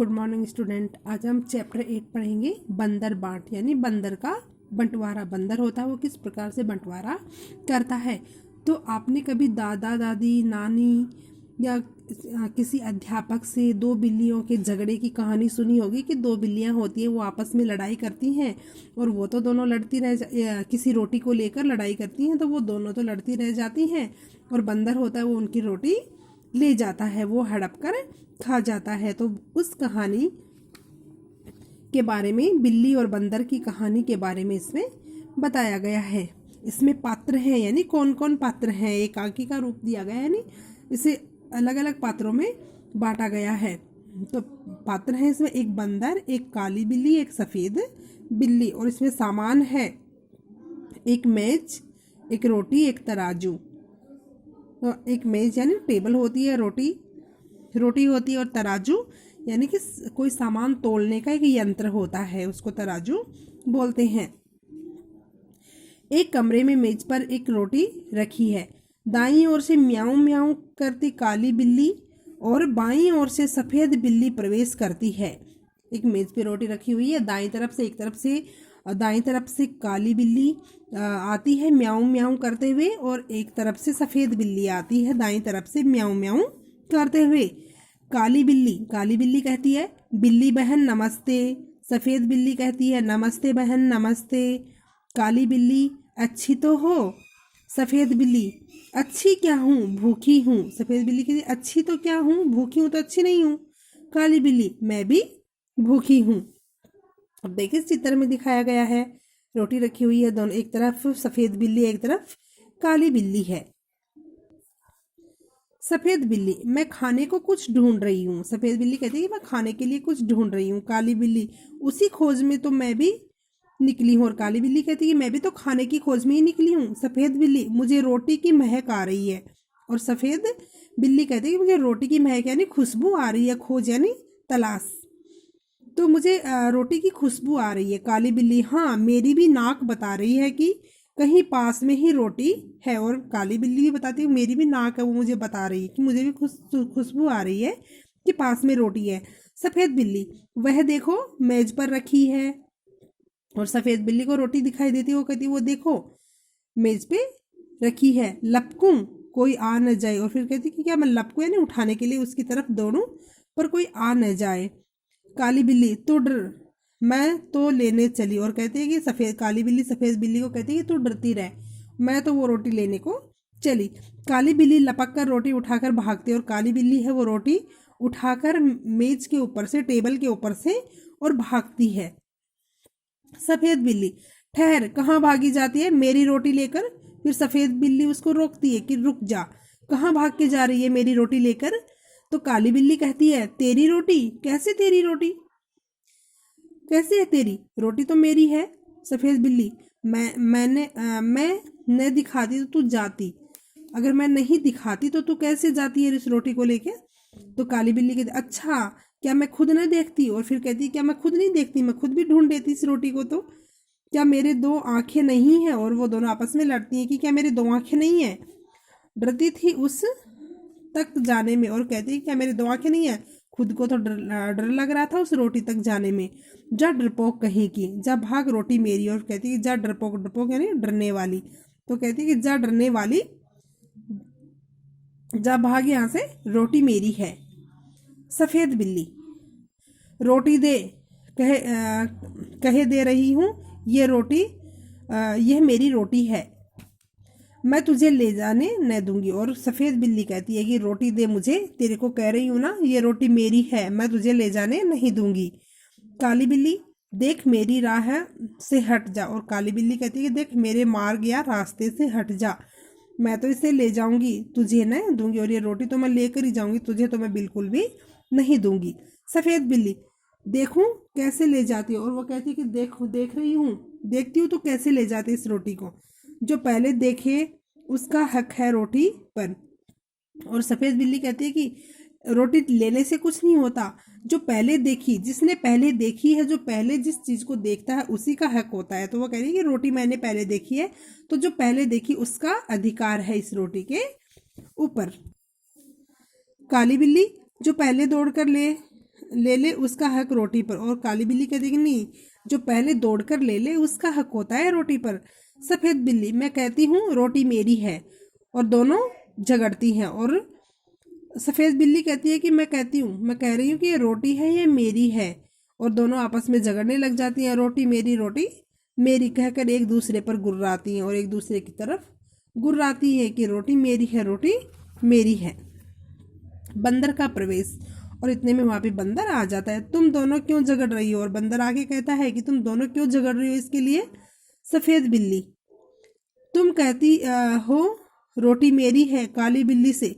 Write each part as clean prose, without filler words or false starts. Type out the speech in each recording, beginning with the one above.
Good morning student. आज हम chapter 8 पढ़ेंगे बंदर बांट, यानी बंदर का बंटवारा। बंदर होता है वो किस प्रकार से बंटवारा करता है। तो आपने कभी दादा दादी, नानी या किसी अध्यापक से दो बिल्लियों के झगड़े की कहानी सुनी होगी कि दो बिल्लियां होती हैं, वो आपस में लड़ाई करती हैं और वो तो दोनों लड़ती किसी रोटी को लेकर लड़ाई करती हैं, तो वो दोनों तो लड़ती रह जाती हैं और बंदर होता है वो उनकी रोटी ले जाता है, वो हड़प कर खा जाता है। तो उस कहानी के बारे में, बिल्ली और बंदर की कहानी के बारे में इसमें बताया गया है। इसमें पात्र हैं, यानी कौन कौन पात्र हैं, एकांकी का रूप दिया गया है, यानी इसे अलग अलग पात्रों में बांटा गया है। तो पात्र हैं इसमें एक बंदर, एक काली बिल्ली, एक सफ़ेद बिल्ली। और इसमें सामान है एक मेज, एक रोटी, एक तराजू। तो एक मेज यानी टेबल होती है, रोटी होती है, और तराजू यानी कि कोई सामान तोलने का एक यंत्र होता है, उसको तराजू बोलते हैं। एक कमरे में मेज पर एक रोटी रखी है। दाईं ओर से म्याऊं म्याऊं करती काली बिल्ली और बाईं ओर से सफ़ेद बिल्ली प्रवेश करती है। एक मेज पे रोटी रखी हुई है, दाईं तरफ से काली बिल्ली आती है म्याऊं म्याऊं करते हुए, और एक तरफ से सफ़ेद बिल्ली आती है दाईं तरफ से म्याऊं म्याऊं करते हुए। काली बिल्ली कहती है बिल्ली बहन नमस्ते। सफ़ेद बिल्ली कहती है नमस्ते बहन नमस्ते। काली बिल्ली अच्छी तो हो। सफ़ेद बिल्ली अच्छी क्या हूँ, भूखी हूँ। सफ़ेद बिल्ली कहती है अच्छी तो क्या हूँ, भूखी हूँ तो अच्छी नहीं हूँ। काली बिल्ली मैं भी भूखी हूँ। अब देखिए इस चित्र में दिखाया गया है, रोटी रखी हुई है, दोनों एक तरफ सफ़ेद बिल्ली, एक तरफ काली बिल्ली है। सफ़ेद बिल्ली मैं खाने को कुछ ढूंढ रही हूँ। सफ़ेद बिल्ली कहती है कि मैं खाने के लिए कुछ ढूंढ रही हूँ। काली बिल्ली उसी खोज में तो मैं भी निकली हूँ। और काली बिल्ली कहती है मैं भी तो खाने की खोज में ही निकली हूँ। सफ़ेद बिल्ली मुझे रोटी की महक आ रही है। और सफ़ेद बिल्ली कहती है कि मुझे रोटी की महक यानी खुशबू आ रही है, खोज यानी तलाश, तो मुझे रोटी की खुशबू आ रही है। काली बिल्ली हाँ मेरी भी नाक बता रही है कि कहीं पास में ही रोटी है। और काली बिल्ली भी बताती है मेरी भी नाक है, वो मुझे बता रही है कि मुझे भी खुशबू आ रही है कि पास में रोटी है। सफ़ेद बिल्ली वह देखो मेज पर रखी है। और सफ़ेद बिल्ली को रोटी दिखाई देती है, वो कहती है वो देखो मेज पे रखी है, लपकूं कोई आ न जाए। और फिर कहती कि क्या मैं लपकूं यानी उठाने के लिए उसकी तरफ दौड़ूं पर कोई आ न जाए। काली बिल्ली तू डर, मैं तो लेने चली। और कहती है कि काली बिल्ली सफ़ेद बिल्ली को कहती है कि तू डरती रह, मैं तो वो रोटी लेने को चली। काली बिल्ली लपक कर रोटी उठाकर भागती है, और काली बिल्ली है वो रोटी उठाकर मेज के ऊपर से, टेबल के ऊपर से और भागती है। सफ़ेद बिल्ली ठहर, कहाँ भागी जाती है, मेरी रोटी लेकर। फिर सफ़ेद बिल्ली उसको रोकती है कि रुक जा, कहाँ भाग के जा रही है मेरी रोटी लेकर। तो काली बिल्ली कहती है तेरी रोटी, कैसे तेरी रोटी, कैसे है तेरी रोटी, तो मेरी है। सफ़ेद बिल्ली मैं न दिखाती तो तू जाती, अगर मैं नहीं दिखाती तो तू कैसे जाती है इस रोटी को लेके। तो काली बिल्ली कहती अच्छा क्या मैं खुद न देखती। और फिर कहती क्या मैं खुद नहीं देखती, मैं खुद भी ढूंढ लेती इस रोटी को। तो क्या मेरे दो आंखें नहीं हैं। और वो दोनों आपस में लड़ती हैं कि क्या मेरे दो आंखें नहीं हैं। डरती थी उस तक जाने में, और कहती क्या मेरे दो आंखें नहीं है। खुद को तो डर लग रहा था उस रोटी तक जाने में। जा डरपोक कहीं की, जा भाग रोटी मेरी। और कहती कि जा डरपोक, डरपोक यानी डरने वाली। तो कहती कि जा डरने वाली, जा भाग यहाँ से, रोटी मेरी है। सफ़ेद बिल्ली रोटी दे, कहे दे रही हूँ ये रोटी, यह मेरी रोटी है, मैं तुझे ले जाने न दूंगी। और सफ़ेद बिल्ली कहती है कि रोटी दे मुझे, तेरे को कह रही हूँ ना ये रोटी मेरी है, मैं तुझे ले जाने नहीं दूंगी। काली बिल्ली देख मेरी राह से हट जा। और काली बिल्ली कहती है कि देख मेरे मार्ग या रास्ते से हट जा, मैं तो इसे ले जाऊंगी, तुझे न दूंगी। और ये रोटी तो मैं लेकर ही जाऊंगी, तुझे तो मैं बिल्कुल भी नहीं दूंगी। सफ़ेद बिल्ली देखूं कैसे ले जाती है। और वो कहती है कि देख रही हूँ, देखती हूँ तो कैसे ले जाती इस रोटी को, जो पहले देखे उसका हक है रोटी पर। और सफ़ेद बिल्ली कहती है कि रोटी लेने से कुछ नहीं होता, जो पहले देखी, जिसने पहले देखी है, जो पहले जिस चीज़ को देखता है उसी का हक होता है। तो वो कह रही है कि रोटी मैंने पहले देखी है, तो जो पहले देखी उसका अधिकार है इस रोटी के ऊपर। काली बिल्ली जो पहले दौड़ कर ले ले उसका हक रोटी पर। और काली बिल्ली कहती कि नहीं, जो पहले दौड़कर ले ले उसका हक होता है रोटी पर। सफेद बिल्ली, मैं कहती हूँ रोटी मेरी है। और दोनों झगड़ती हैं। और सफेद बिल्ली कहती है कि मैं कह रही हूँ कि ये रोटी है, ये मेरी है। और दोनों आपस में झगड़ने लग जाती हैं, रोटी मेरी कहकर एक दूसरे पर गुर्राती हैं और एक दूसरे की तरफ गुर्राती है कि रोटी मेरी है, रोटी मेरी है। बंदर का प्रवेश। और इतने में वहां पे बंदर आ जाता है। तुम दोनों क्यों झगड़ रही हो? और बंदर आगे कहता है कि तुम दोनों क्यों झगड़ रही हो इसके लिए? सफेद बिल्ली, तुम कहती हो रोटी मेरी है काली बिल्ली से।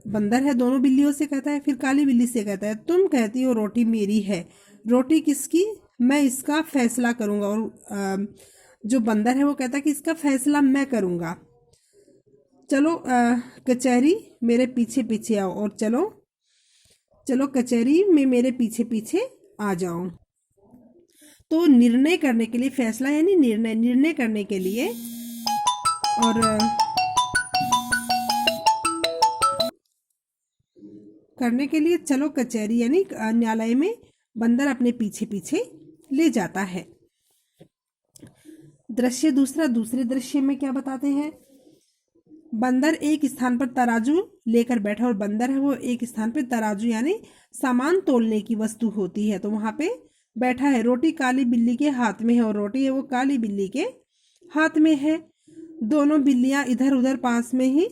बंदर है दोनों बिल्लियों से कहता है। फिर काली बिल्ली से कहता है तुम कहती हो रोटी मेरी है, रोटी किसकी? मैं इसका फैसला करूंगा। और जो बंदर है वो कहता है कि इसका फैसला मैं करूंगा। चलो कचहरी मेरे पीछे पीछे आओ। और चलो कचहरी में मेरे पीछे पीछे आ जाओ। तो निर्णय करने के लिए, फैसला यानी निर्णय करने के लिए और करने के लिए चलो कचहरी यानी न्यायालय में बंदर अपने पीछे पीछे ले जाता है। दृश्य दूसरा। दूसरे दृश्य में क्या बताते हैं? बंदर एक स्थान पर तराजू लेकर बैठा। और बंदर है वो एक स्थान पर तराजू यानी सामान तोलने की वस्तु होती है, तो वहां पे बैठा है। रोटी काली बिल्ली के हाथ में है और रोटी है वो काली बिल्ली के हाथ में है। दोनों बिल्लियां इधर उधर पास में ही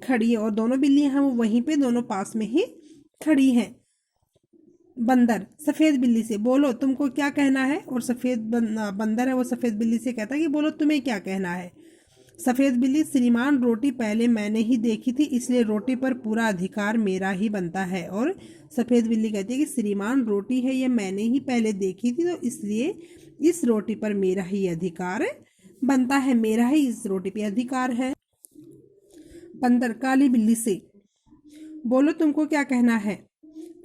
खड़ी है। और दोनों बिल्लियां हैं वो वहीं पे दोनों पास में ही खड़ी हैं। बंदर सफेद बिल्ली से, बोलो तुमको क्या कहना है? और बंदर है वो सफेद बिल्ली से कहता है कि बोलो तुम्हें क्या कहना है? सफेद बिल्ली, श्रीमान रोटी पहले मैंने ही देखी थी, इसलिए रोटी पर पूरा अधिकार मेरा ही बनता है। और सफेद बिल्ली कहती है कि श्रीमान रोटी है ये मैंने ही पहले देखी थी, तो इसलिए इस रोटी पर मेरा ही अधिकार बनता है, मेरा ही इस रोटी पे अधिकार है। बंदर काली बिल्ली से, बोलो तुमको क्या कहना है?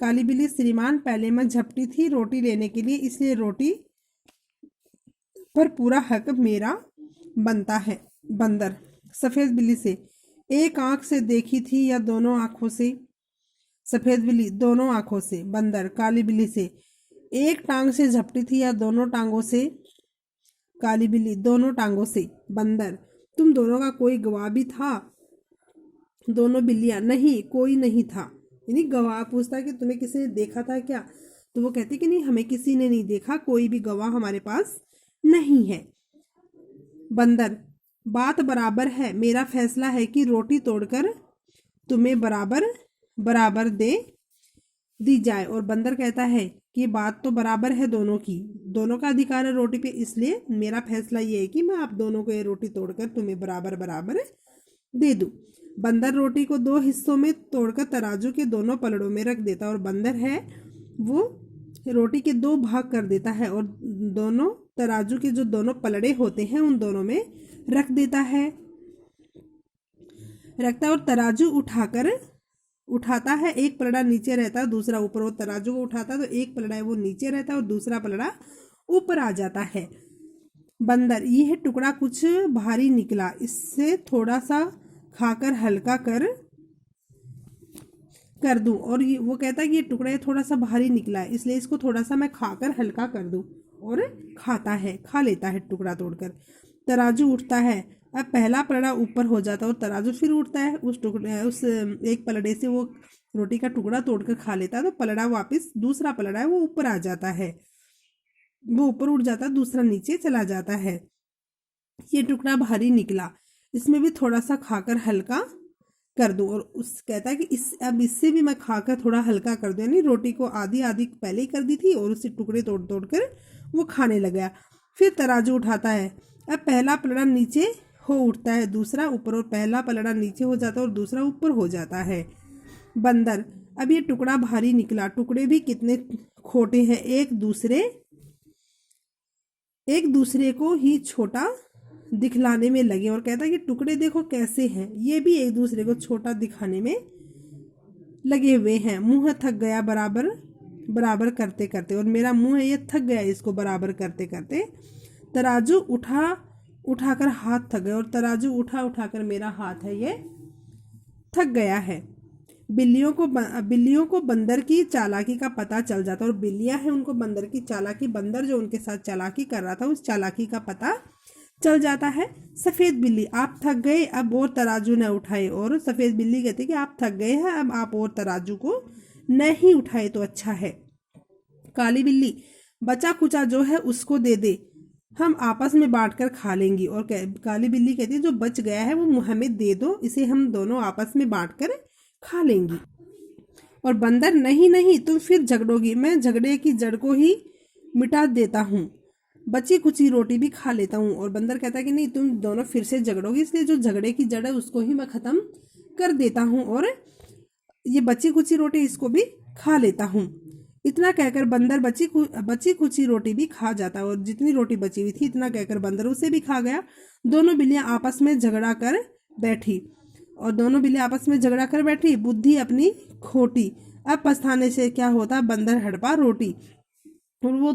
काली बिल्ली, श्रीमान पहले मैं झपटी थी रोटी लेने के लिए, इसलिए रोटी पर पूरा हक मेरा बनता है। बंदर सफेद बिल्ली से, एक आंख से देखी थी या दोनों आंखों से? सफेद बिल्ली, दोनों आंखों से। बंदर काली बिल्ली से, एक टांग से झपटी थी या दोनों टांगों से? काली बिल्ली, दोनों टांगों से। बंदर, तुम दोनों का कोई गवाह भी था? दोनों बिल्लियां, नहीं कोई नहीं था। यानी गवाह पूछता है कि तुम्हें किसी ने देखा था क्या? तो वो कहती कि नहीं हमें किसी ने नहीं देखा, कोई भी गवाह हमारे पास नहीं है। बंदर, बात बराबर है, मेरा फैसला है कि रोटी तोड़कर तुम्हें बराबर दे दी जाए। और बंदर कहता है कि बात तो बराबर है दोनों की, दोनों का अधिकार है रोटी पे, इसलिए मेरा फैसला ये है कि मैं आप दोनों को ये रोटी तोड़कर तुम्हें बराबर दे दूं। बंदर रोटी को दो हिस्सों में तोड़कर तराजू के दोनों पलड़ों में रख देता है। और बंदर है वो रोटी के दो भाग कर देता है और दोनों तराजू के जो दोनों पलड़े होते हैं उन दोनों में रख देता है, रखता है। और तराजू उठाता है, एक पलड़ा नीचे रहता है दूसरा ऊपर। वो तराजू को उठाता है तो एक पलड़ा है वो नीचे रहता है और दूसरा पलड़ा ऊपर आ जाता है। बंदर, यह टुकड़ा कुछ भारी निकला, इससे थोड़ा सा खाकर हल्का कर दूं। और वो कहता है कि ये टुकड़ा थोड़ा सा भारी निकला है, इसलिए इसको थोड़ा सा मैं खाकर हल्का कर दूं। और खा लेता है टुकड़ा तोड़कर। तराजू उठता है, अब पहला पलड़ा ऊपर हो जाता है और तराजू फिर उठता है। उस एक पलड़े से वो रोटी का टुकड़ा तोड़कर खा लेता है, तो पलड़ा वापस, दूसरा पलड़ा है वो ऊपर आ जाता है, वो ऊपर उठ जाता है, दूसरा नीचे चला जाता है। ये टुकड़ा भारी निकला, इसमें भी थोड़ा सा खाकर हल्का कर दूं। और उस कहता है कि अब इससे भी मैं खाकर थोड़ा हल्का कर दूं। यानी रोटी को आधी आधी पहले ही कर दी थी और उससे टुकड़े तोड़ तोड़ कर वो खाने लगा। फिर तराजू उठाता है, अब पहला पलड़ा नीचे हो उठता है, दूसरा ऊपर, और पहला पलड़ा नीचे हो जाता है और दूसरा ऊपर हो जाता है। बंदर, अब ये टुकड़ा भारी निकला, टुकड़े भी कितने खोटे हैं, एक दूसरे को ही छोटा दिखलाने में लगे। और कहता है कि टुकड़े देखो कैसे हैं, ये भी एक दूसरे को छोटा दिखाने में लगे हुए हैं। मुंह थक गया बराबर करते करते, और मेरा मुंह है ये थक गया इसको बराबर करते करते। तराजू उठाकर हाथ थक गए, और तराजू उठाकर मेरा हाथ है ये थक गया है। बिल्लियों को बंदर की चालाकी का पता चल जाता है, और बिल्लियां हैं उनको बंदर की चालाकी, बंदर जो उनके साथ चालाकी कर रहा था उस चालाकी का पता चल जाता है। सफेद बिल्ली, आप थक गए अब और तराजू न उठाए, और सफेद बिल्ली कहती है कि आप थक गए हैं अब आप और तराजू को नहीं उठाए तो अच्छा है। काली बिल्ली, बचा कुचा जो है उसको दे दे, हम आपस में बांट कर खा लेंगी। और काली बिल्ली कहती है जो बच गया है वो हमें दे दो, इसे हम दोनों आपस में बांट कर खा लेंगी। और बंदर, नहीं नहीं तुम फिर झगड़ोगी, मैं झगड़े की जड़ को ही मिटा देता हूँ, बची कुची रोटी भी खा लेता हूँ। और बंदर कहता है कि नहीं तुम दोनों फिर से झगड़ोगी, इसलिए जो झगड़े की जड़ है उसको ही मैं खत्म कर देता हूँ, और ये बची कुची रोटी इसको भी खा लेता हूँ। इतना कहकर बंदर बची कुची रोटी भी खा जाता, और जितनी रोटी बची हुई थी इतना कहकर बंदर उसे भी खा गया। दोनों बिल्लियां आपस में झगड़ा कर बैठी, और दोनों बिल्लियां आपस में झगड़ा कर बैठी, बुद्धि अपनी खोटी, अब पछताने से क्या होता, बंदर हड़पा रोटी। और वो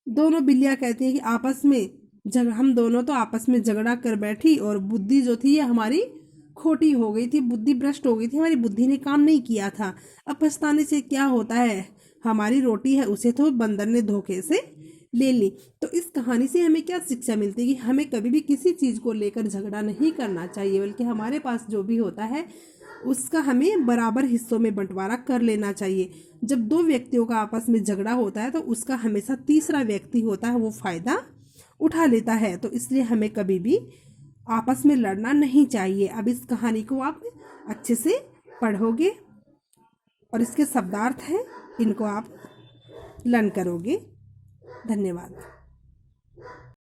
दोनों बिल्लियां कहती हैं कि हम दोनों तो आपस में झगड़ा कर बैठी, और बुद्धि जो थी ये हमारी खोटी हो गई थी, बुद्धि भ्रष्ट हो गई थी, हमारी बुद्धि ने काम नहीं किया था। अब पछताने से क्या होता है, हमारी रोटी है उसे तो बंदर ने धोखे से ले ली। तो इस कहानी से हमें क्या शिक्षा मिलती है कि हमें कभी भी किसी चीज़ को लेकर झगड़ा नहीं करना चाहिए, बल्कि हमारे पास जो भी होता है उसका हमें बराबर हिस्सों में बंटवारा कर लेना चाहिए। जब दो व्यक्तियों का आपस में झगड़ा होता है तो उसका हमेशा तीसरा व्यक्ति होता है वो फायदा उठा लेता है, तो इसलिए हमें कभी भी आपस में लड़ना नहीं चाहिए। अब इस कहानी को आप अच्छे से पढ़ोगे और इसके शब्दार्थ हैं इनको आप लर्न करोगे। धन्यवाद।